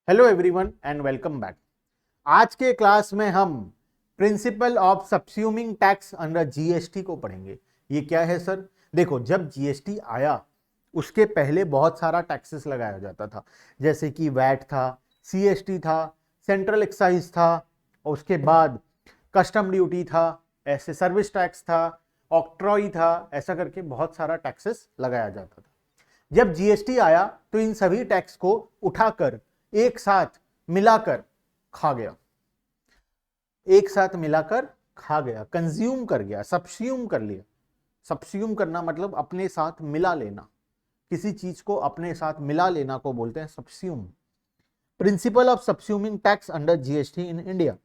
Hello everyone and welcome back. आज के class में हम principle of subsuming tax under GST को पढ़ेंगे। ये क्या है सर? देखो, जब जीएसटी आया उसके पहले बहुत सारा टैक्सेस लगाया जाता था, जैसे कि वैट था, सीएसटी था, सेंट्रल एक्साइज था, और उसके बाद कस्टम ड्यूटी था, ऐसे सर्विस टैक्स था, ऑक्ट्रॉय था, ऐसा करके बहुत सारा टैक्सेस लगाया जाता था। जब जीएसटी आया तो इन सभी टैक्स को उठाकर एक साथ मिलाकर खा गया, एक साथ मिलाकर खा गया, कंज्यूम कर गया, सब्स्यूम कर लिया। सब्स्यूम करना मतलब अपने साथ मिला लेना, किसी चीज को अपने साथ मिला लेना को बोलते हैं subsume. Principle of subsuming tax under GST in India.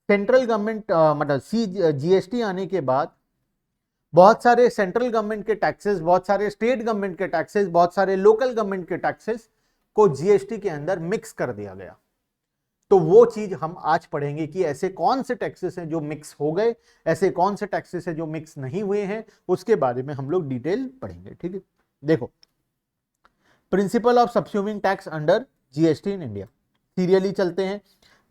Central government मतलब जीएसटी आने के बाद बहुत सारे सेंट्रल गवर्नमेंट के टैक्सेस, बहुत सारे स्टेट गवर्नमेंट के टैक्सेस, बहुत सारे लोकल गवर्नमेंट के टैक्सेस को जीएसटी के अंदर मिक्स कर दिया गया। तो वो चीज हम आज पढ़ेंगे कि ऐसे कौन से टैक्सेस हैं जो मिक्स हो गए, ऐसे कौन से टैक्सेस हैं जो मिक्स नहीं हुए हैं, उसके बारे में हम लोग डिटेल पढ़ेंगे। ठीक है, देखो, principle of subsuming tax under GST in India, serially चलते हैं।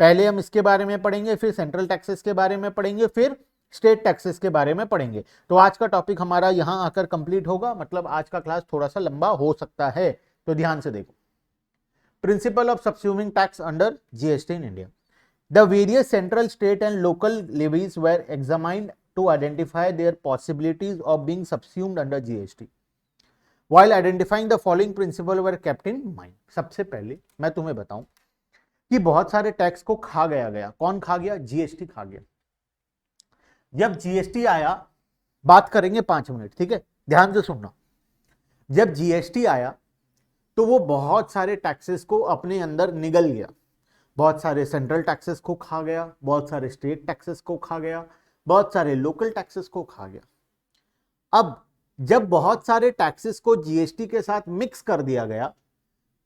पहले हम इसके बारे में पढ़ेंगे, फिर सेंट्रल टैक्सेस के बारे में पढ़ेंगे, फिर स्टेट टैक्सेस के बारे में पढ़ेंगे। तो आज का टॉपिक हमारा यहां आकर कंप्लीट होगा, मतलब आज का क्लास थोड़ा सा लंबा हो सकता है, तो ध्यान से देखो। Principle of subsuming tax under GST in India. The various central, state and local levies were examined to identify their possibilities of being subsumed under GST. While identifying the following principle were kept in mind. सबसे पहले मैं तुम्हें बताऊं कि बहुत सारे tax को खा गया। कौन खा गया? जीएसटी खा गया। जब जीएसटी आया, बात करेंगे 5 मिनट, ठीक है, ध्यान से सुनना। जब जीएसटी आया तो वो बहुत सारे टैक्सेस को अपने अंदर निगल गया, बहुत सारे सेंट्रल टैक्सेस को खा गया, बहुत सारे स्टेट टैक्सेस को खा गया, बहुत सारे लोकल टैक्सेस को खा गया। अब जब बहुत सारे टैक्सेस को जीएसटी के साथ मिक्स कर दिया गया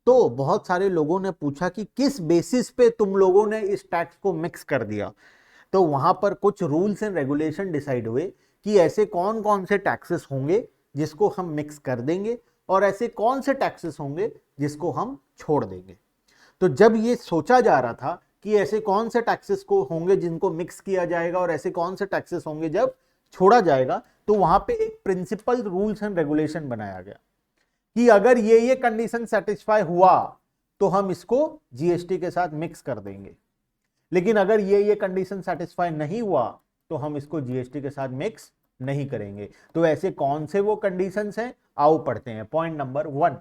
तो बहुत सारे लोगों ने पूछा कि किस बेसिस पे तुम लोगों ने इस टैक्स को मिक्स कर दिया। तो वहां पर कुछ रूल्स एंड रेगुलेशन डिसाइड हुए कि ऐसे कौन कौन से टैक्सेस होंगे जिसको हम मिक्स कर देंगे और ऐसे कौन से टैक्सेस होंगे जिसको हम छोड़ देंगे। तो जब ये सोचा जा रहा था कि ऐसे कौन से टैक्सेस को होंगे जिनको मिक्स किया जाएगा और ऐसे कौन से टैक्सेस होंगे जब छोड़ा जाएगा, तो वहां पे एक प्रिंसिपल रूल्स एंड रेगुलेशन बनाया गया कि अगर ये कंडीशन सेटिस्फाई हुआ तो हम इसको जीएसटी के साथ मिक्स कर देंगे, लेकिन अगर ये कंडीशन सेटिस्फाई नहीं हुआ तो हम इसको जीएसटी के साथ मिक्स नहीं करेंगे। तो ऐसे कौन से वो कंडीशंस हैं, आओ पढ़ते हैं। पॉइंट नंबर 1,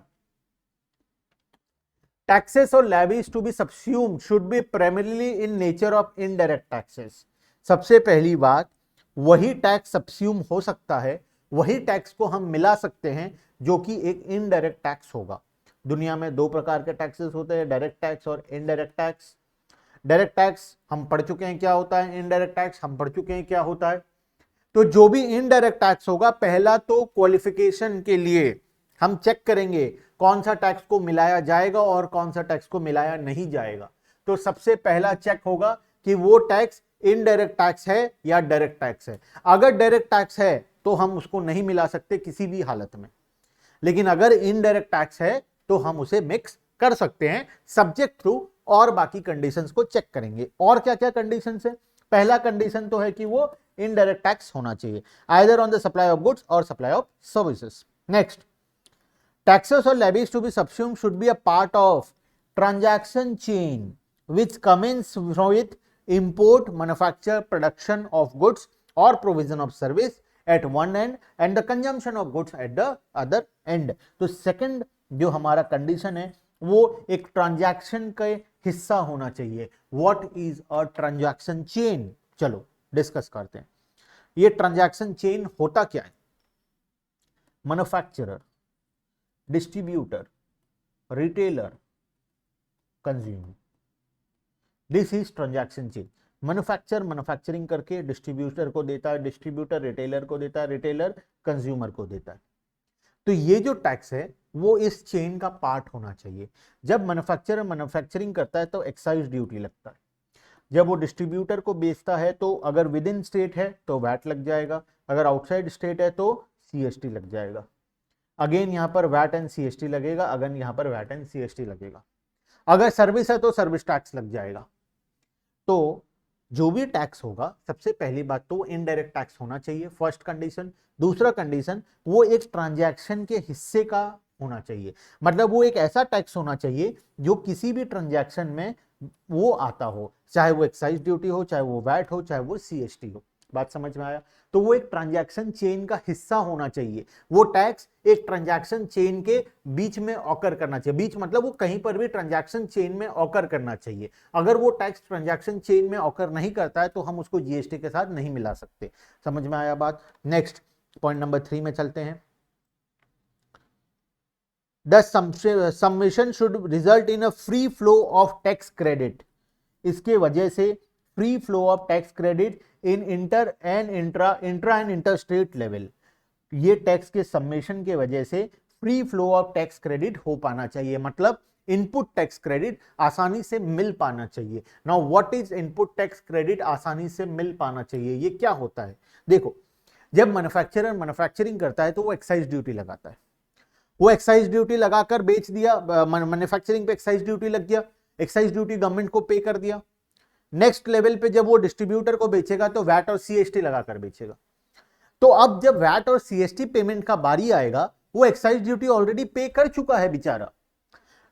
टैक्सेस और levies to be subsumed should be primarily in nature of indirect taxes. सबसे पहली बात, वही टैक्स सबस्यूम हो सकता है, वही टैक्स को हम मिला सकते हैं जो कि एक इनडायरेक्ट टैक्स होगा। दुनिया में 2 प्रकार के टैक्सेस होते हैं, डायरेक्ट टैक्स और इनडायरेक्ट टैक्स। डायरेक्ट टैक्स हम पढ़ चुके हैं क्या होता है, इनडायरेक्ट टैक्स हम पढ़ चुके हैं क्या होता है। तो जो भी इनडायरेक्ट टैक्स होगा, पहला तो क्वालिफिकेशन के लिए हम चेक करेंगे कौन सा टैक्स को मिलाया जाएगा और कौन सा टैक्स को मिलाया नहीं जाएगा। तो सबसे पहला चेक होगा कि वो टैक्स इनडायरेक्ट टैक्स है या डायरेक्ट टैक्स है। अगर डायरेक्ट टैक्स है तो हम उसको नहीं मिला सकते किसी भी हालत में, लेकिन अगर इनडायरेक्ट टैक्स है तो हम उसे मिक्स कर सकते हैं सब्जेक्ट थ्रू, और बाकी कंडीशंस को चेक करेंगे। और क्या क्या कंडीशंस है? पहला कंडीशन तो है कि वो इनडायरेक्ट टैक्स होना चाहिए, either on the supply of goods और supply of services. Next, taxes or levies to be subsumed should be a part of transaction chain which commences with import, manufacture, production of goods or provision of service at one end and the consumption of goods at the other end। तो second जो हमारा condition है वो एक transaction के हिस्सा होना चाहिए। What is a transaction chain? चलो डिस्कस करते हैं। ये ट्रांजैक्शन चेन होता क्या है? Manufacturer, distributor, retailer, consumer, this is transaction chain. Manufacturing करके डिस्ट्रीब्यूटर को देता है, डिस्ट्रीब्यूटर रिटेलर को देता है, रिटेलर कंज्यूमर को देता है। तो ये जो टैक्स है वो इस चेन का पार्ट होना चाहिए। जब मैन्युफैक्चरर मैन्युफैक्चरिंग करता है तो एक्साइज ड्यूटी लगता है, जब वो डिस्ट्रीब्यूटर को बेचता है तो अगर विद इन स्टेट है तो वैट लग जाएगा, अगर आउटसाइड स्टेट है तो सीएसटी लग जाएगा। अगेन यहां पर वैट एंड सीएसटी लगेगा, अगेन यहां पर वैट एंड सीएसटी लगेगा। अगर सर्विस है तो सर्विस टैक्स लग जाएगा। तो जो भी टैक्स होगा, सबसे पहली बात तो इनडायरेक्ट टैक्स होना चाहिए, फर्स्ट कंडीशन। दूसरा कंडीशन, वो एक ट्रांजैक्शन के हिस्से का होना चाहिए, मतलब वो एक ऐसा टैक्स होना चाहिए जो किसी भी ट्रांजैक्शन में वो आता हो, चाहे वो एक्साइज ड्यूटी हो, चाहे वो वैट हो, चाहे वो सीएसटी हो। बात समझ में आया? तो वो एक ट्रांजैक्शन चेन का हिस्सा होना चाहिए। वो टैक्स एक ट्रांजैक्शन चेन के बीच में ऑकर करना चाहिए। बीच मतलब वो कहीं पर भी ट्रांजैक्शन चेन में ऑकर करना चाहिए। अगर वो टैक्स ट्रांजैक्शन चेन में ऑकर नहीं करता है तो हम उसको जीएसटी के साथ नहीं मिला सकते। समझ में आया बात? नेक्स्ट पॉइंट नंबर 3 में चलते हैं। The submission should result in a free flow of tax credit. इसके वजह से free flow of tax credit in inter and inter state level, ये टैक्स के सबमिशन के वजह से free flow of tax credit हो पाना चाहिए, मतलब इनपुट टैक्स क्रेडिट आसानी से मिल पाना चाहिए। Now what is input tax credit आसानी से मिल पाना चाहिए? ये क्या होता है? देखो, जब मैन्युफैक्चरर मैन्युफैक्चरिंग करता है तो वो एक्साइज ड्यूटी लगाता है। वो एक्साइज ड्यूटी लगाकर बेच दिया, मैन्युफैक्चरिंग पे एक्साइज ड्यूटी लग गया, एक्साइज ड्यूटी गवर्नमेंट को पे कर दिया। नेक्स्ट लेवल पे जब वो डिस्ट्रीब्यूटर को बेचेगा तो वैट और सीएसटी लगाकर बेचेगा। तो अब जब वैट और सीएसटी पेमेंट का बारी आएगा, वो एक्साइज ड्यूटी ऑलरेडी पे कर चुका है बेचारा,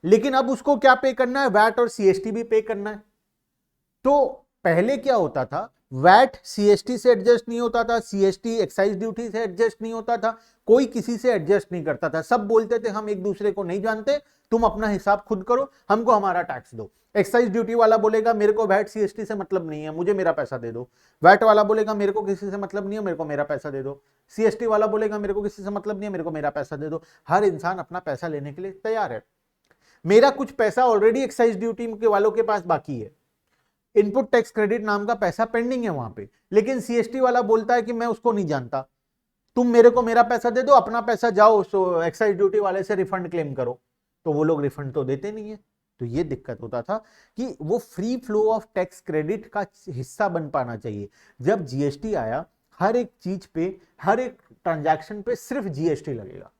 लेकिन अब उसको क्या पे करना है? वैट और सीएसटी भी पे करना है। तो पहले क्या होता था, वैट सीएसटी से एडजस्ट नहीं होता था, सीएसटी एक्साइज ड्यूटी से एडजस्ट नहीं होता था, कोई किसी से एडजस्ट नहीं करता था। सब बोलते थे हम एक दूसरे को नहीं जानते, तुम अपना हिसाब खुद करो, हमको हमारा टैक्स दो। एक्साइज ड्यूटी वाला बोलेगा मेरे को वैट सीएसटी से मतलब नहीं है, मुझे मेरा पैसा दे दो। वैट वाला बोलेगा मेरे को किसी से मतलब नहीं है, मेरे को मेरा पैसा दे दो। सीएसटी वाला बोलेगा मेरे को किसी से मतलब नहीं है, मेरे को मेरा पैसा दे दो। हर इंसान अपना पैसा लेने के लिए तैयार है। मेरा कुछ पैसा ऑलरेडी एक्साइज ड्यूटी के वालों के पास बाकी है, इनपुट टैक्स क्रेडिट नाम का पैसा पेंडिंग है वहां पे, लेकिन सीएसटी वाला बोलता है कि मैं उसको नहीं जानता, तुम मेरे को मेरा पैसा दे दो, अपना पैसा जाओ एक्साइज ड्यूटी वाले से रिफंड क्लेम करो। तो वो लोग रिफंड तो देते नहीं है। तो ये दिक्कत होता था कि वो free flow of tax credit का हिस्सा बन पाना चाहिए। जब जीएसटी आया, हर एक चीज पे, हर एक ट्रांजैक्शन पे सिर्फ जीएसटी लगेगा,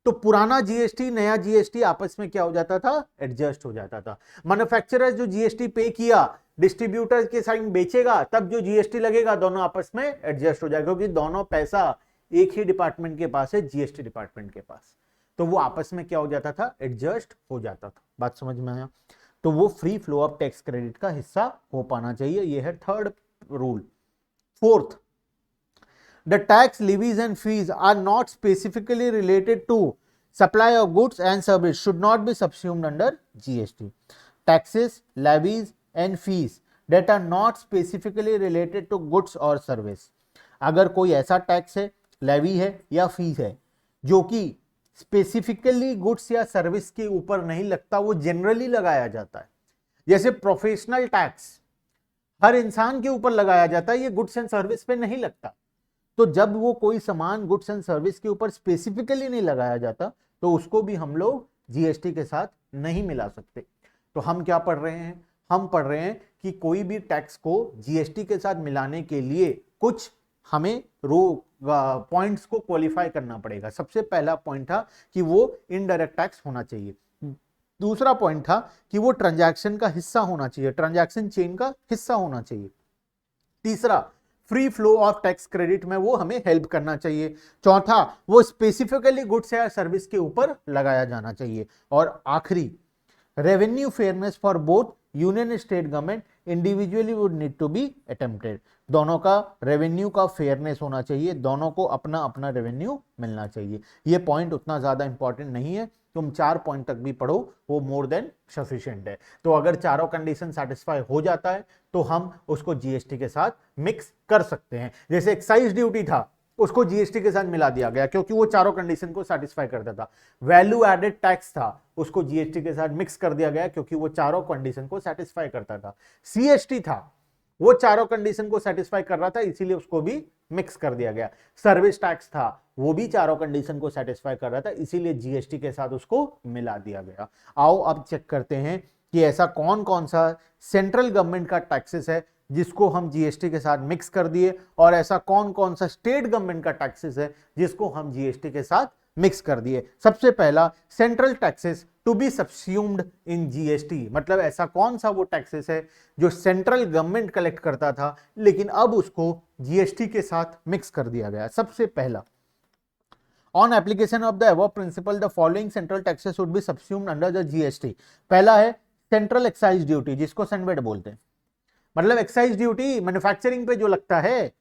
तो पुराना जीएसटी नया जीएसटी आपस में क्या हो जाता था? एडजस्ट हो जाता था। मैन्युफैक्चरर जो जीएसटी पे किया, डिस्ट्रीब्यूटर के साइड बेचेगा, तब जो जीएसटी लगेगा दोनों आपस में एडजस्ट हो जाएगा, क्योंकि दोनों पैसा एक ही डिपार्टमेंट के पास है, जीएसटी डिपार्टमेंट के पास। तो वो आपस में क्या हो जाता था? एडजस्ट हो जाता था। बात समझ में आया? तो वो free flow of tax credit का हिस्सा हो पाना चाहिए। ये है third rule. Fourth, the tax levies and fees are not specifically related to supply of goods and service should not be subsumed under GST. Taxes, levies and fees that are not specifically related to goods or service. अगर कोई ऐसा tax है, levy है या fees है जो कि specifically goods या सर्विस के ऊपर नहीं लगता, वो जनरली लगाया जाता है। जैसे प्रोफेशनल टैक्स हर इंसान के ऊपर लगाया जाता है, ये गुड्स एंड सर्विस पे नहीं लगता। तो जब वो कोई सामान गुड्स एंड सर्विस के ऊपर स्पेसिफिकली नहीं लगाया जाता तो उसको भी हम लोग जीएसटी के साथ नहीं मिला सकते। तो हम क्या पढ़ रहे हैं? हम पढ़ रहे हैं कि कोई भी टैक्स को जीएसटी के साथ मिलाने के लिए कुछ हमें पॉइंट्स को क्वालिफाई करना पड़ेगा। सबसे पहला पॉइंट था कि वो इनडायरेक्ट टैक्स होना चाहिए। दूसरा पॉइंट था कि वो ट्रांजैक्शन का हिस्सा होना चाहिए, ट्रांजैक्शन चेन का हिस्सा होना चाहिए। तीसरा, free flow of tax credit में वो हमें हेल्प करना चाहिए। चौथा, वो स्पेसिफिकली गुड्स या सर्विस के ऊपर लगाया जाना चाहिए। और आखिरी, revenue fairness for both union state government individually would need to be attempted. दोनों का रेवेन्यू का फेयरनेस होना चाहिए, दोनों को अपना अपना रेवेन्यू मिलना चाहिए। ये पॉइंट उतना ज्यादा इंपॉर्टेंट नहीं है, तुम 4 पॉइंट तक भी पढ़ो वो मोर देन सफिशिएंट है। तो अगर चारों कंडीशन सेटिस्फाई हो जाता है तो हम उसको जीएसटी के साथ मिक्स कर सकते हैं। जैसे एक्साइज ड्यूटी था, उसको जीएसटी के साथ मिला दिया गया क्योंकि वो चारों कंडीशन को सेटिस्फाई करता था। वैल्यू एडेड टैक्स था, उसको जीएसटी के साथ मिक्स कर दिया गया क्योंकि वो चारों कंडीशन को सेटिस्फाई करता था। सीएसटी था, वो चारों कंडीशन को सेटिस्फाई कर रहा था, इसीलिए उसको भी मिक्स कर दिया गया। सर्विस टैक्स था, वो भी चारों कंडीशन को सेटिस्फाई कर रहा था, इसीलिए जीएसटी के साथ उसको मिला दिया गया। आओ अब चेक करते हैं कि ऐसा कौन कौन सा सेंट्रल गवर्नमेंट का टैक्सेस है जिसको हम जीएसटी के साथ मिक्स कर दिए, और ऐसा कौन कौन सा स्टेट गवर्नमेंट का टैक्सेस है जिसको हम जीएसटी के साथ मिक्स कर दिए। सबसे पहला, central taxes to be subsumed in GST, मतलब ऐसा कौन सा वो टैक्सेस है जो सेंट्रल गवर्नमेंट कलेक्ट करता था लेकिन अब उसको जीएसटी के साथ मिक्स कर दिया गया। सबसे पहला, on application of the above principle the following central taxes would be subsumed under the GST. पहला है सेंट्रल एक्साइज ड्यूटी, जिसको सेनवेट बोलते हैं, मतलब एक्साइज ड्यूटी मैन्युफैक्चरिंग पे जो लगता है।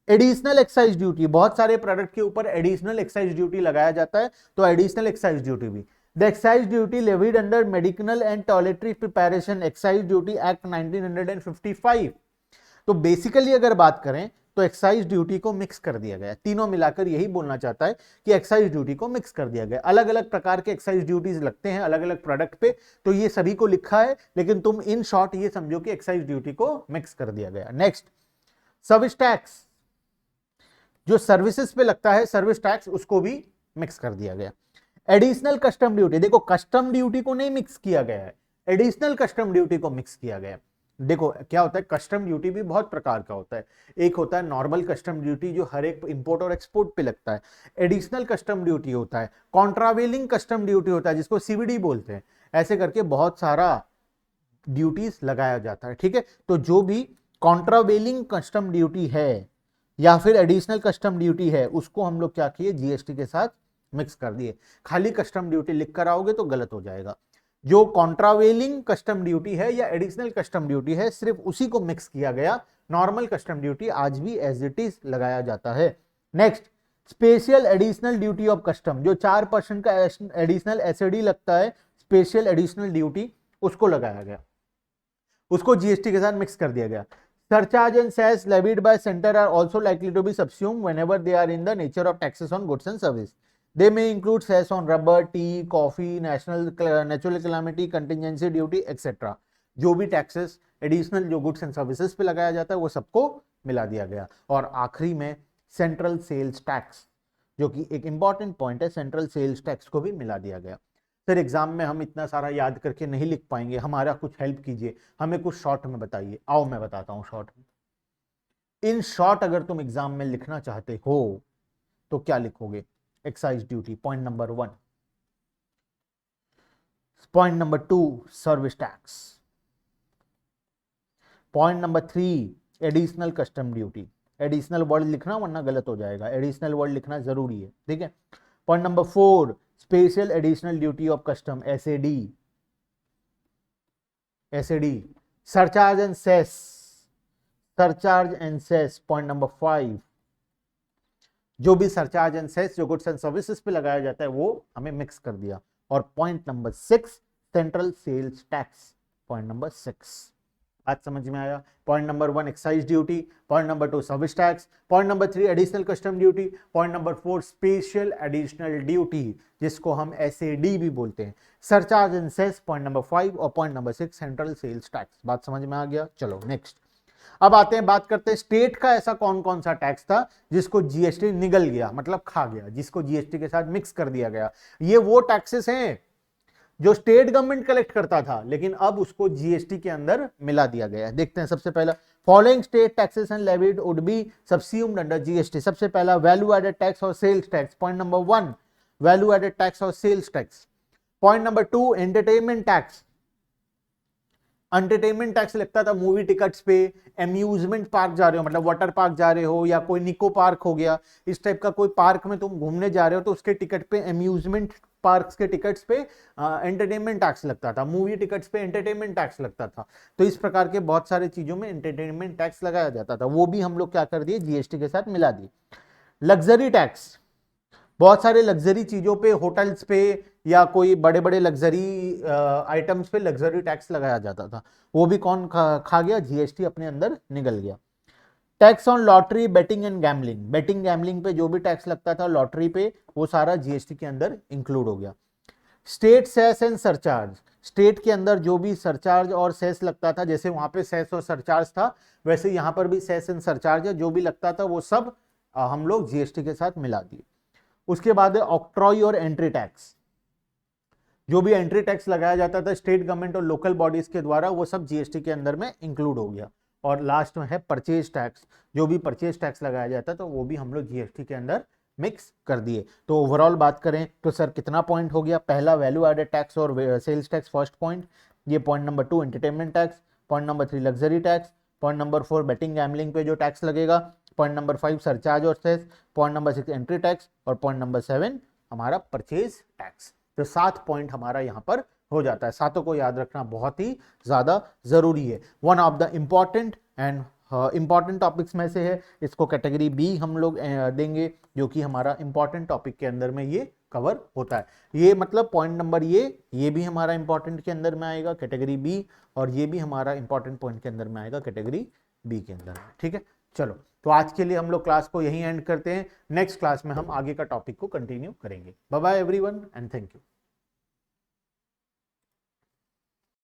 एडिशनल एक्साइज ड्यूटी, बहुत सारे प्रोडक्ट के ऊपर एडिशनल एक्साइज ड्यूटी लगाया जाता है, तो एडिशनल एक्साइज ड्यूटी भी। The excise duty levied under medical and toiletry preparation excise duty act 1955। तो बेसिकली अगर बात करें तो एक्साइज ड्यूटी को मिक्स कर दिया गया। तीनों मिलाकर यही बोलना चाहता है कि एक्साइज ड्यूटी को मिक्स कर दिया गया। अलग अलग प्रकार के एक्साइज ड्यूटीज लगते हैं अलग अलग प्रोडक्ट पे, तो ये सभी को लिखा है, लेकिन तुम इन शॉर्ट ये समझो कि एक्साइज ड्यूटी को मिक्स कर दिया गया। नेक्स्ट, सर्विस टैक्स, जो सर्विसेज पे लगता है सर्विस टैक्स, उसको भी मिक्स कर दिया गया। एडिशनल कस्टम ड्यूटी, देखो कस्टम ड्यूटी को नहीं मिक्स किया गया है, एडिशनल कस्टम ड्यूटी को मिक्स किया गया। देखो क्या होता है, कस्टम ड्यूटी भी बहुत प्रकार का होता है। एक होता है नॉर्मल कस्टम ड्यूटी जो हर एक इंपोर्ट और एक्सपोर्ट पे लगता है। एडिशनल कस्टम ड्यूटी होता है, कॉन्ट्रावेलिंग कस्टम ड्यूटी होता है जिसको सीवीडी बोलते हैं। ऐसे करके बहुत सारा ड्यूटीज लगाया जाता है, ठीक है। तो जो भी कॉन्ट्रावेलिंग कस्टम ड्यूटी है या फिर एडिशनल कस्टम ड्यूटी है, उसको हम लोग क्या किए, जीएसटी के साथ मिक्स कर दिए। खाली कस्टम ड्यूटी लिख कर आओगे तो गलत हो जाएगा। जो कॉन्ट्रावेलिंग कस्टम ड्यूटी है या एडिशनल कस्टम ड्यूटी है, सिर्फ उसी को मिक्स किया गया। नॉर्मल कस्टम ड्यूटी आज भी एज इट इज लगाया जाता है। Next, special additional duty of custom, जो 4% का एडिशनल एसएडी लगता है, स्पेशल एडिशनल ड्यूटी, उसको लगाया गया, उसको जीएसटी के साथ मिक्स कर दिया गया। Surcharge and cess levied by center are also likely to be subsumed whenever they are in the nature of taxes on goods and service. They may include cess on rubber, tea, coffee, natural calamity, contingency duty, etc. जो भी taxes additional जो goods and services पे लगाया जाता है वो सबको मिला दिया गया। और आखिरी में सेंट्रल सेल्स टैक्स, जो कि एक इंपॉर्टेंट पॉइंट है, सेंट्रल सेल्स टैक्स को भी मिला दिया गया। सर एग्जाम में हम इतना सारा याद करके नहीं लिख पाएंगे, हमारा कुछ हेल्प कीजिए, हमें कुछ शॉर्ट में बताइए। आओ मैं बताता हूं शॉर्ट में। इन शॉर्ट अगर तुम एग्जाम में लिखना चाहते हो तो क्या लिखोगे? Excise duty, point number 1। Point number 2, service tax. Point number 3, additional custom duty. Additional word लिखना वरना गलत हो जाएगा, एडिशनल वर्ड लिखना जरूरी है, ठीक है। Point number 4, special additional duty of custom, SAD. Surcharge and cess, surcharge and cess. Point number 5, जो भी सरचार्ज एंड सेस जो गुड्स एंड सर्विसेज पे लगाया जाता है वो हमें मिक्स कर दिया। और point number 6, central sales tax. Point number 6 आज समझ में आया। Point number 1 excise duty, point number 2 service tax, point number 3 additional custom duty, point number 4 special additional duty जिसको हम एसएडी भी बोलते हैं, surcharge and cess point number 5, और point number 6 central sales tax. बात समझ में आ गया? चलो नेक्स्ट, अब आते हैं, बात करते हैं स्टेट का ऐसा कौन कौन सा टैक्स था जिसको जीएसटी निगल गया, मतलब खा गया, जिसको जीएसटी के साथ मिक्स कर दिया गया। ये वो टैक्सेस हैं जो स्टेट गवर्नमेंट कलेक्ट करता था लेकिन अब उसको जीएसटी के अंदर मिला दिया गया है। देखते हैं सबसे पहला, following state taxes and levied would be subsumed under GST. सबसे पहला वैल्यू एडेड टैक्स और sales tax. Point number 1 value added tax और sales tax. Point number 2 entertainment tax. Entertainment tax लगता था मूवी टिकट्स पे, एम्यूजमेंट पार्क जा रहे हो, मतलब वाटर पार्क जा रहे हो या कोई निको पार्क हो गया, इस टाइप का कोई पार्क में तुम घूमने जा रहे हो तो उसके टिकट पे, एम्यूजमेंट पार्क्स के टिकट्स पे एंटरटेनमेंट टैक्स लगता था, मूवी टिकट्स पे एंटरटेनमेंट टैक्स लगता था। तो इस प्रकार के बहुत सारे चीजों में एंटरटेनमेंट टैक्स लगाया जाता था, वो भी हम लोग क्या कर दिए, जीएसटी के साथ मिला दिए। लग्जरी टैक्स, बहुत सारे लग्जरी चीजों पे, होटल्स पे या कोई बड़े बड़े लग्जरी आइटम्स पे लग्जरी टैक्स लगाया जाता था, वो भी कौन खा गया, जीएसटी अपने अंदर निगल गया। Tax on lottery, betting and gambling, betting gambling पे जो भी टैक्स लगता था लॉटरी पे, वो सारा जीएसटी के अंदर इंक्लूड हो गया। State cess and surcharge, state के अंदर जो भी सरचार्ज और सेस लगता था, जैसे वहां पे सेस और सरचार्ज था वैसे यहां पर भी सेस एंड सरचार्ज है, जो भी लगता था वो सब हम लोग जीएसटी के साथ मिला दिए। उसके बाद है ऑक्ट्रॉय और एंट्री टैक्स, जो भी एंट्री टैक्स लगाया जाता था स्टेट गवर्नमेंट और लोकल बॉडीज के द्वारा, वो सब जीएसटी के अंदर में इंक्लूड हो गया। और लास्ट में है परचेज टैक्स, जो भी परचेज टैक्स लगाया जाता है तो वो भी हम लोग जीएसटी के अंदर मिक्स कर दिए। तो ओवरऑल बात करें तो सर कितना पॉइंट हो गया, पहला वैल्यू एडेड टैक्स और सेल्स टैक्स फर्स्ट पॉइंट, ये point number 2 entertainment tax, point number 3 luxury tax, point number 4 betting gambling पे जो टैक्स लगेगा, पॉइंट नंबर 5 सरचार्ज और cess, point number 6 entry tax और पॉइंट नंबर 7 हमारा परचेज टैक्स। तो 7 point हमारा यहाँ पर हो जाता है। सातों को याद रखना बहुत ही ज्यादा जरूरी है। One of the important and important topics में से है, इसको कैटेगरी बी हम लोग देंगे, जो कि हमारा इंपॉर्टेंट टॉपिक के अंदर में ये कवर होता है। ये मतलब पॉइंट नंबर ये भी हमारा इंपॉर्टेंट के अंदर में आएगा कैटेगरी बी, और ये भी हमारा इंपॉर्टेंट पॉइंट के अंदर में आएगा कैटेगरी बी के अंदर में। ठीक है, चलो तो आज के लिए हम लोग क्लास को यहीं एंड करते हैं। नेक्स्ट क्लास में हम आगे का टॉपिक को कंटिन्यू करेंगे। Bye bye everyone and thank you.